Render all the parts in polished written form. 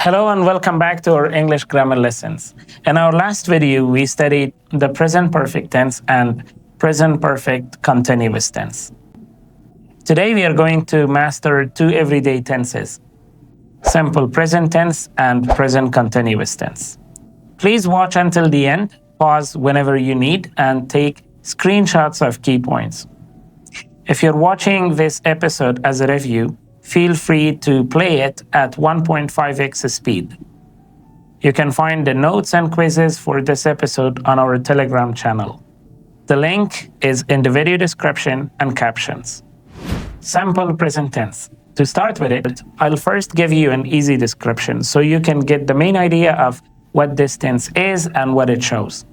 Hello and welcome back to our English grammar lessons. In our last video, we studied the present perfect tense and present perfect continuous tense. Today, we are going to master two everyday tenses, simple present tense and present continuous tense. Please watch until the end, pause whenever you need, and take screenshots of key points. If you're watching this episode as a review, feel free to play it at 1.5x speed. You can find the notes and quizzes for this episode on our Telegram channel. The link is in the video description and captions. Simple present tense. To start with it, I'll first give you an easy description so you can get the main idea of what this tense is and what it shows.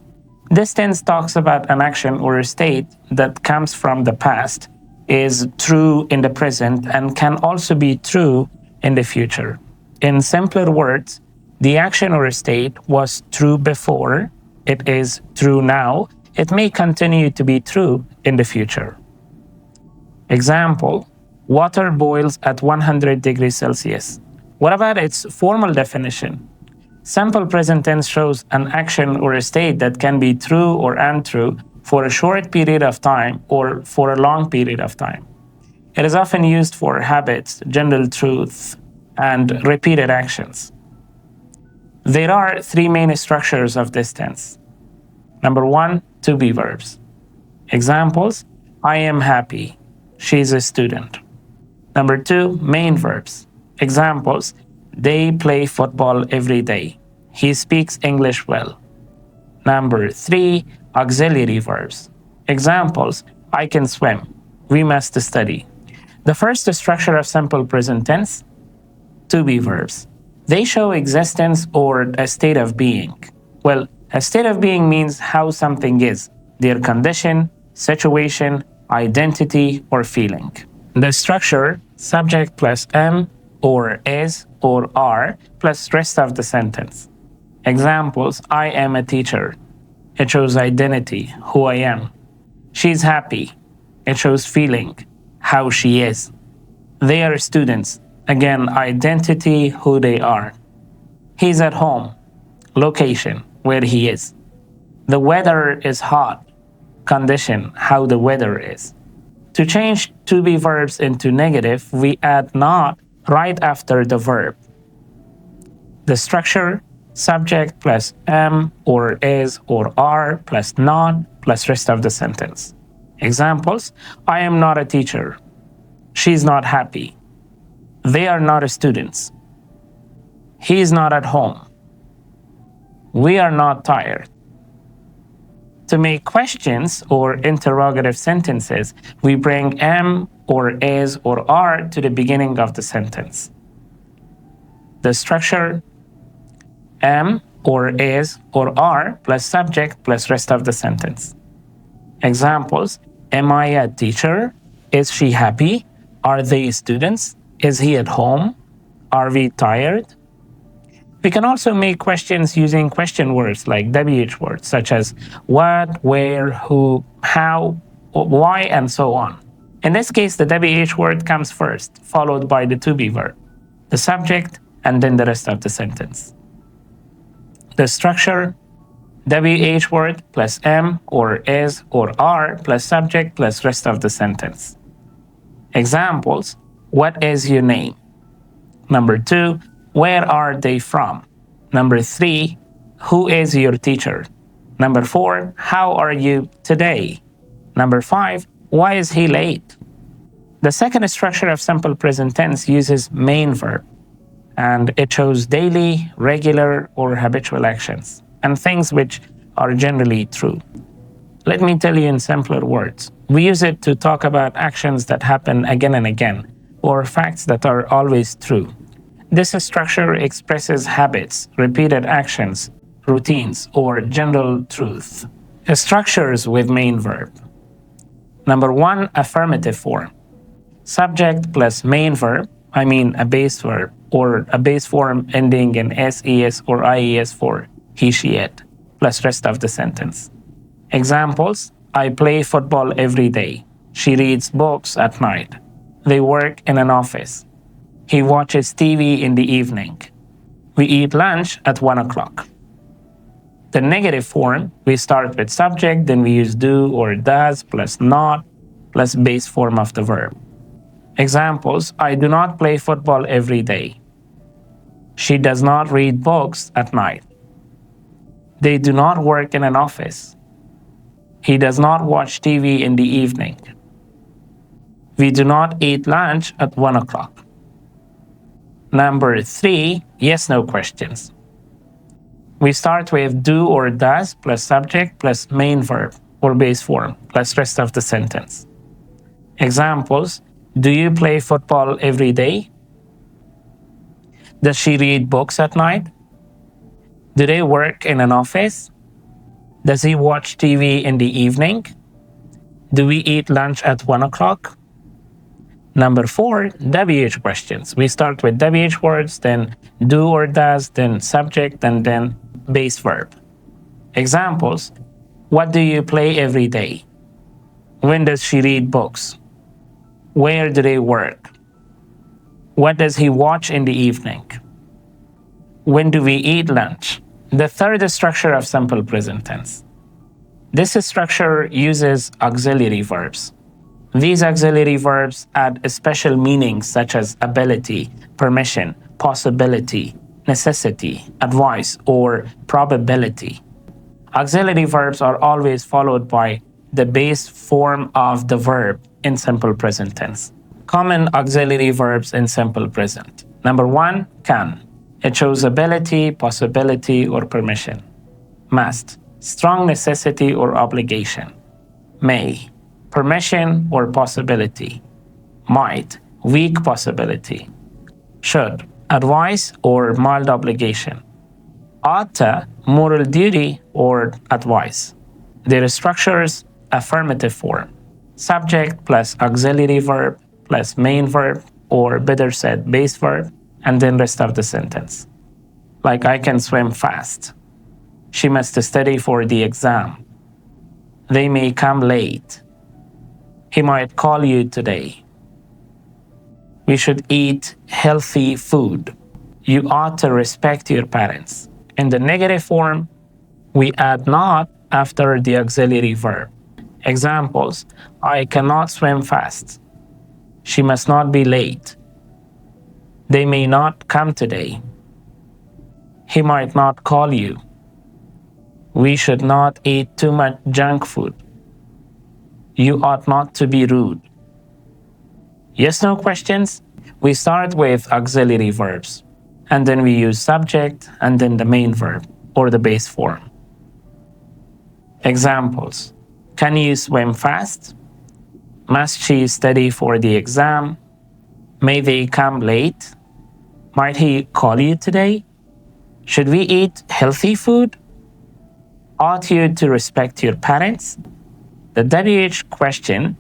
This tense talks about an action or a state that comes from the past, is true in the present, and can also be true in the future. In simpler words, the action or state was true before, it is true now, it may continue to be true in the future. Example, water boils at 100 degrees Celsius. What about its formal definition? Simple present tense shows an action or a state that can be true or untrue for a short period of time or for a long period of time. It is often used for habits, general truths, and repeated actions. There are three main structures of this tense. Number one, to be verbs. Examples, I am happy, she is a student. Number two, main verbs. Examples, they play football every day, he speaks English well. Number three, auxiliary verbs. Examples, I can swim, we must study. The first structure of simple present tense, to be verbs. They show existence or a state of being. Well, a state of being means how something is, their condition, situation, identity, or feeling. The structure, subject plus am, or is, or are, plus rest of the sentence. Examples, I am a teacher. It shows identity, who I am. She's happy. It shows feeling, how she is. They are students. Again, identity, who they are. He's at home. Location, where he is. The weather is hot. Condition, how the weather is. To change to be verbs into negative, we add not right after the verb. The structure, subject plus am or is or are plus not plus rest of the sentence. Examples, I am not a teacher. She's not happy. They are not students. He is not at home. We are not tired. To make questions or interrogative sentences, we bring am or is or are to the beginning of the sentence. The structure, am or is or are plus subject plus rest of the sentence. Examples, am I a teacher? Is she happy? Are they students? Is he at home? Are we tired? We can also make questions using question words like WH words such as what, where, who, how, why, and so on. In this case, the WH word comes first, followed by the to be verb, the subject, and then the rest of the sentence. The structure, WH word plus am or is or are plus subject plus rest of the sentence. Examples, what is your name? Number two, where are they from? Number three, who is your teacher? Number four, how are you today? Number five, why is he late? The second structure of simple present tense uses main verb, and it shows daily, regular, or habitual actions, and things which are generally true. Let me tell you in simpler words. We use it to talk about actions that happen again and again, or facts that are always true. This structure expresses habits, repeated actions, routines, or general truth. Structures with main verb. Number one, affirmative form. Subject plus main verb, a base verb, or a base form ending in SES or IES for he, she, it, plus rest of the sentence. Examples, I play football every day. She reads books at night. They work in an office. He watches TV in the evening. We eat lunch at 1 o'clock. The negative form, we start with subject, then we use do or does plus not plus base form of the verb. Examples, I do not play football every day. She does not read books at night. They do not work in an office. He does not watch TV in the evening. We do not eat lunch at 1 o'clock. Number 3, yes/no questions. We start with do or does plus subject plus main verb or base form plus rest of the sentence. Examples, do you play football every day? Does she read books at night? Do they work in an office? Does he watch TV in the evening? Do we eat lunch at 1 o'clock? Number 4, WH questions. We start with WH words, then do or does, then subject, and then base verb. Examples, what do you play every day? When does she read books? Where do they work? What does he watch in the evening? When do we eat lunch? The third structure of simple present tense. This structure uses auxiliary verbs. These auxiliary verbs add special meanings such as ability, permission, possibility, necessity, advice, or probability. Auxiliary verbs are always followed by the base form of the verb in simple present tense. Common auxiliary verbs in simple present. Number 1, can. It shows ability, possibility, or permission. Must, strong necessity or obligation. May, permission or possibility. Might, weak possibility. Should, advice or mild obligation. Oughta, moral duty or advice. Their structures, affirmative form. Subject plus auxiliary verb plus main verb, or better said, base verb, and then rest of the sentence. Like, I can swim fast. She must study for the exam. They may come late. He might call you today. We should eat healthy food. You ought to respect your parents. In the negative form, we add not after the auxiliary verb. Examples, I cannot swim fast. She must not be late. They may not come today. He might not call you. We should not eat too much junk food. You ought not to be rude. Yes/no questions? We start with auxiliary verbs, and then we use subject and then the main verb or the base form. Examples, can you swim fast? Must she study for the exam? May they come late? Might he call you today? Should we eat healthy food? Ought you to respect your parents? The WH question,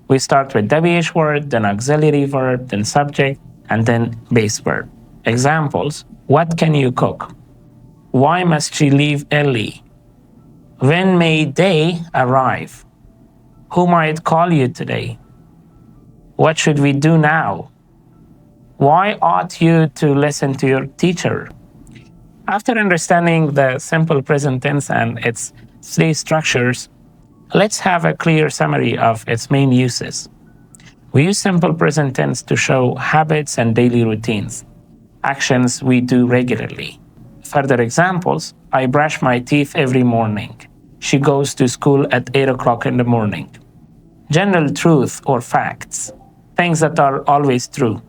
we start with WH word, then auxiliary verb, then subject, and then base verb. Examples, what can you cook? Why must she leave early? When may they arrive? Who might call you today? What should we do now? Why ought you to listen to your teacher? After understanding the simple present tense and its 3 structures, let's have a clear summary of its main uses. We use simple present tense to show habits and daily routines, actions we do regularly. Further examples, I brush my teeth every morning. She goes to school at 8 o'clock in the morning. General truth or facts, things that are always true.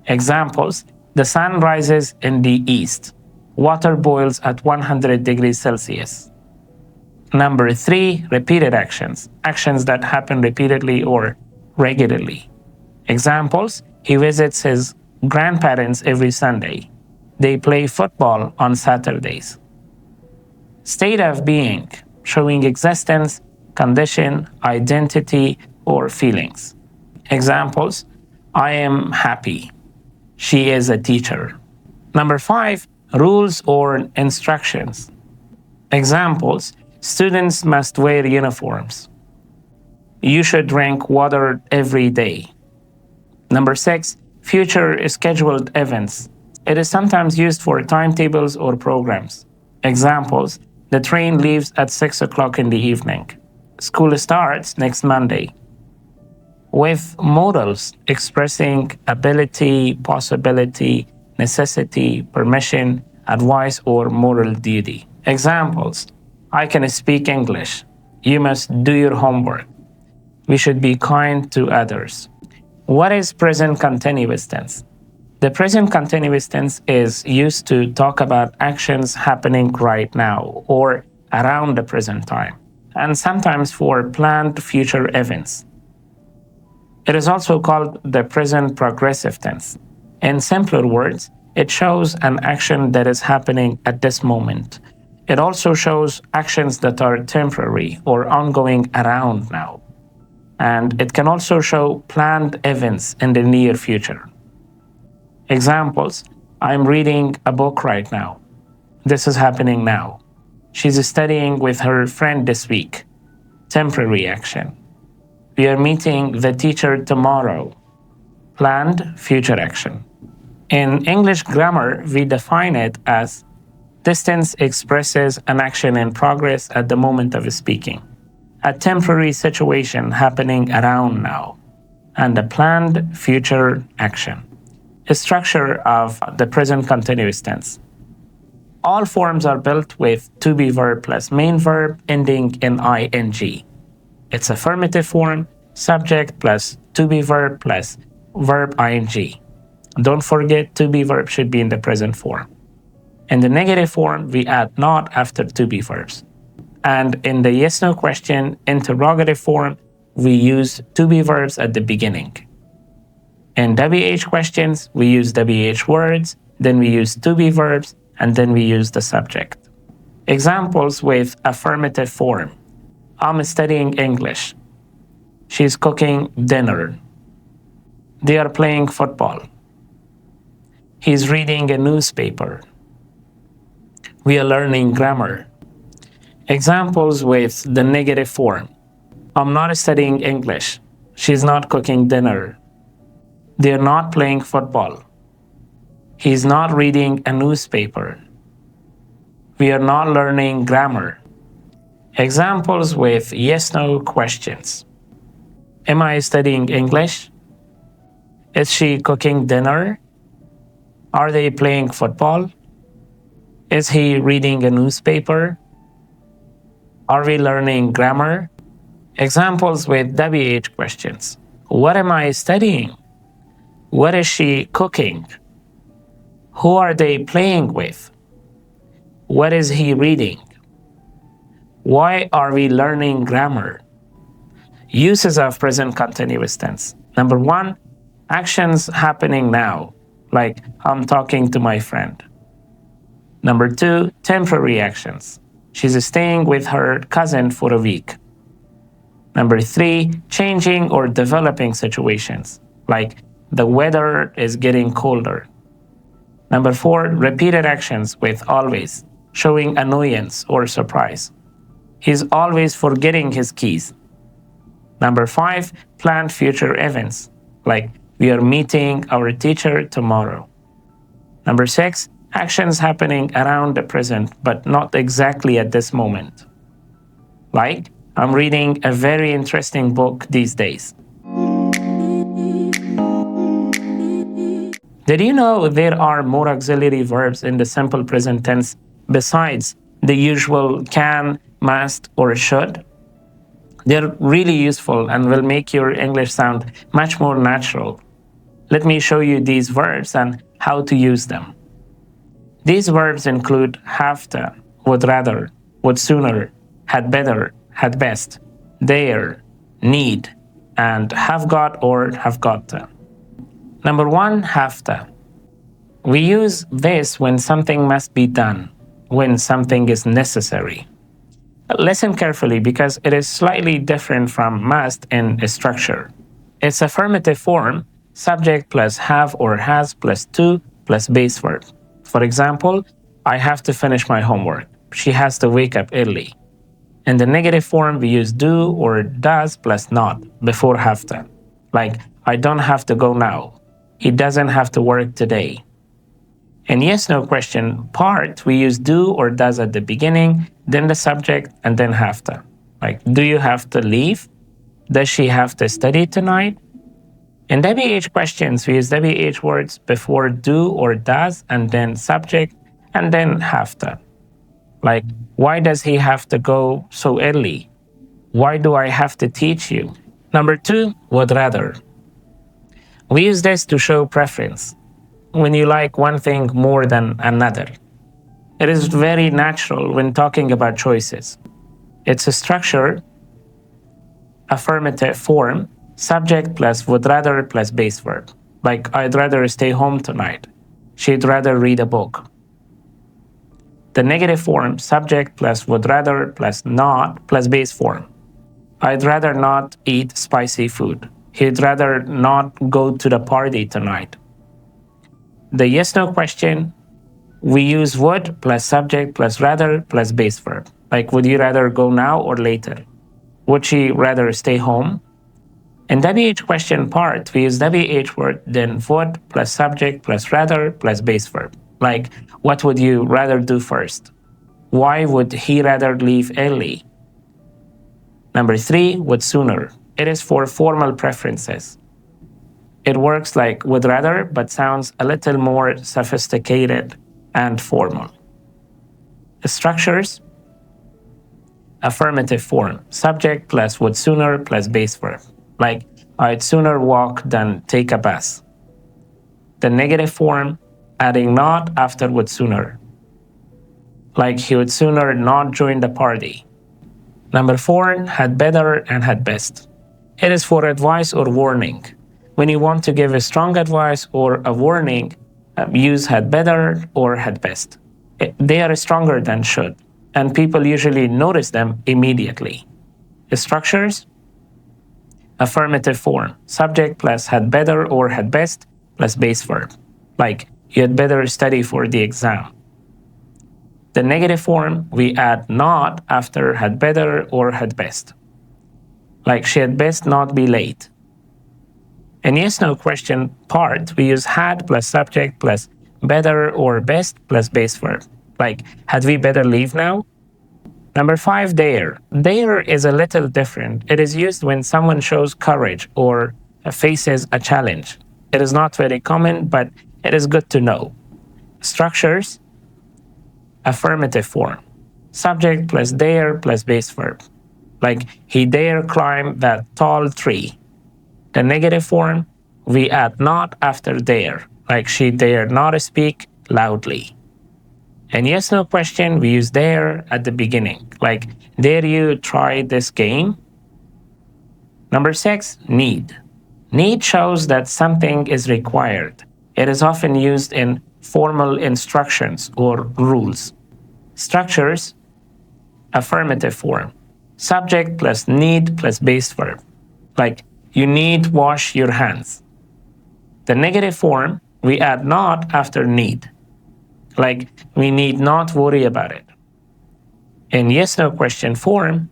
Examples, the sun rises in the east. Water boils at 100 degrees Celsius. Number 3, repeated actions, actions that happen repeatedly or regularly. Examples, he visits his grandparents every Sunday. They play football on Saturdays. State of being, showing existence, condition, identity, or feelings. Examples, I am happy. She is a teacher. Number 5, rules or instructions. Examples, students must wear uniforms. You should drink water every day. Number 6, future scheduled events, It is sometimes used for timetables or programs. Examples: the train leaves at 6 o'clock in the evening. School starts next Monday. With modals expressing ability, possibility, necessity, permission, advice, or moral duty. Examples: I can speak English. You must do your homework. We should be kind to others. What is present continuous tense? The present continuous tense is used to talk about actions happening right now or around the present time, and sometimes for planned future events. It is also called the present progressive tense. In simpler words, it shows an action that is happening at this moment. It also shows actions that are temporary or ongoing around now. And it can also show planned events in the near future. Examples: I'm reading a book right now. This is happening now. She's studying with her friend this week. Temporary action. We are meeting the teacher tomorrow. Planned future action. In English grammar, we define it as this tense expresses an action in progress at the moment of speaking, a temporary situation happening around now, and a planned future action. A structure of the present continuous tense. All forms are built with to be verb plus main verb ending in ing. It's affirmative form, subject plus to be verb plus verb ing. Don't forget to be verb should be in the present form. In the negative form, we add not after to be verbs. And in the yes no question interrogative form, we use to be verbs at the beginning. In WH questions, we use WH words, then we use to be verbs, and then we use the subject. Examples with affirmative form. I'm studying English. She's cooking dinner. They are playing football. He's reading a newspaper. We are learning grammar. Examples with the negative form. I'm not studying English. She's not cooking dinner. They're not playing football. He's not reading a newspaper. We are not learning grammar. Examples with yes-no questions. Am I studying English? Is she cooking dinner? Are they playing football? Is he reading a newspaper? Are we learning grammar? Examples with WH questions. What am I studying? What is she cooking? Who are they playing with? What is he reading? Why are we learning grammar? Uses of present continuous tense. Number one, actions happening now, like I'm talking to my friend. Number two, temporary actions. She's staying with her cousin for a week. Number three, changing or developing situations, like the weather is getting colder. Number four, repeated actions with always, showing annoyance or surprise. He's always forgetting his keys. Number five, planned future events, like we are meeting our teacher tomorrow. Number six, actions happening around the present, but not exactly at this moment. Like, I'm reading a very interesting book these days. Did you know there are more auxiliary verbs in the simple present tense besides the usual can, must, or should? They're really useful and will make your English sound much more natural. Let me show you these verbs and how to use them. These verbs include have to, would rather, would sooner, had better, had best, dare, need, and have got or have got to. Number one, have to. We use this when something must be done, when something is necessary. Listen carefully because it is slightly different from must in structure. It's affirmative form, subject plus have or has plus to plus base verb. For example, I have to finish my homework. She has to wake up early. In the negative form, we use do or does plus not before have to. Like, I don't have to go now. He doesn't have to work today. In yes-no question part, we use do or does at the beginning, then the subject, and then have to. Like, do you have to leave? Does she have to study tonight? In WH questions, we use WH words before do or does, and then subject, and then have to. Like, why does he have to go so early? Why do I have to teach you? Number 2, would rather. We use this to show preference. When you like one thing more than another. It is very natural when talking about choices. It's a structure, affirmative form, subject plus would rather plus base verb. Like, I'd rather stay home tonight. She'd rather read a book. The negative form, subject plus would rather plus not plus base form. I'd rather not eat spicy food. He'd rather not go to the party tonight. The yes-no question, we use would plus subject plus rather plus base verb. Like, would you rather go now or later? Would she rather stay home? In WH question part, we use WH word, then would plus subject plus rather plus base verb. Like, what would you rather do first? Why would he rather leave early? Number 3, would sooner. It is for formal preferences. It works like would rather, but sounds a little more sophisticated and formal. The structures, affirmative form, subject plus would sooner plus base verb. Like, I'd sooner walk than take a bus. The negative form, adding not after would sooner. Like, he would sooner not join the party. Number 4, had better and had best. It is for advice or warning. When you want to give a strong advice or a warning, use had better or had best. They are stronger than should, and people usually notice them immediately. The structures, affirmative form, subject plus had better or had best plus base verb. Like, you had better study for the exam. The negative form, we add not after had better or had best. Like, she had best not be late. In yes-no question part, we use had plus subject plus better or best plus base verb. Like, had we better leave now? Number 5, dare. Dare is a little different. It is used when someone shows courage or faces a challenge. It is not very common, but it is good to know. Structures, affirmative form, subject plus dare plus base verb. Like, he dare climb that tall tree. The negative form, we add not after dare. Like, she dare not speak loudly. In yes-no question, we use dare at the beginning. Like, dare you try this game? Number 6, need. Need shows that something is required. It is often used in formal instructions or rules. Structures, affirmative form, subject plus need plus base verb. Like, you need wash your hands. The negative form, we add not after need. Like, we need not worry about it. In yes-no question form,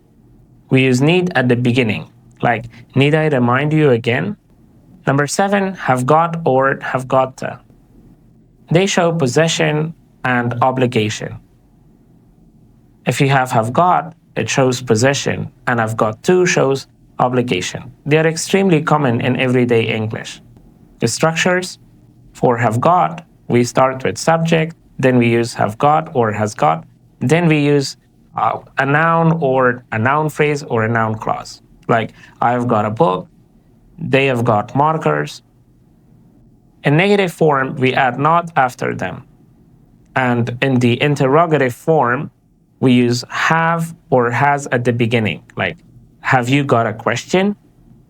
we use need at the beginning. Like, need I remind you again? Number 7, have got or have got to. They show possession and obligation. If you have got, it shows possession, and have got to shows obligation. They are extremely common in everyday English. The structures, for have got, we start with subject, then we use have got or has got, then we use a noun or a noun phrase or a noun clause. Like, I have got a book, they have got markers. In negative form, we add not after them. And in the interrogative form, we use have or has at the beginning. Like, have you got a question?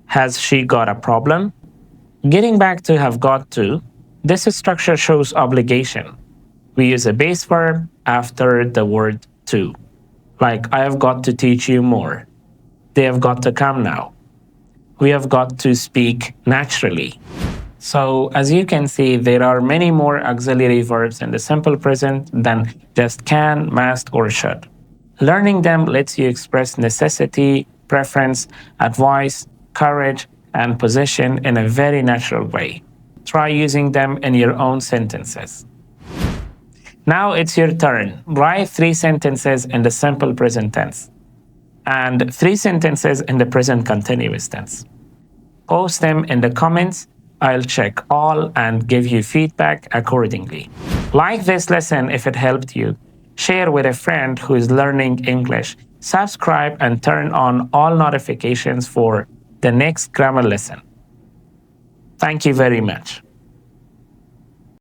Has she got a problem? Getting back to have got to, this structure shows obligation. We use a base verb after the word to. Like, I have got to teach you more. They have got to come now. We have got to speak naturally. So, as you can see, there are many more auxiliary verbs in the simple present than just can, must, or should. Learning them lets you express necessity, preference, advice, courage, and position in a very natural way. Try using them in your own sentences. Now it's your turn. Write 3 sentences in the simple present tense and 3 sentences in the present continuous tense. Post them in the comments. I'll check all and give you feedback accordingly. Like this lesson if it helped you. Share with a friend who is learning English. Subscribe and turn on all notifications for the next grammar lesson. Thank you very much.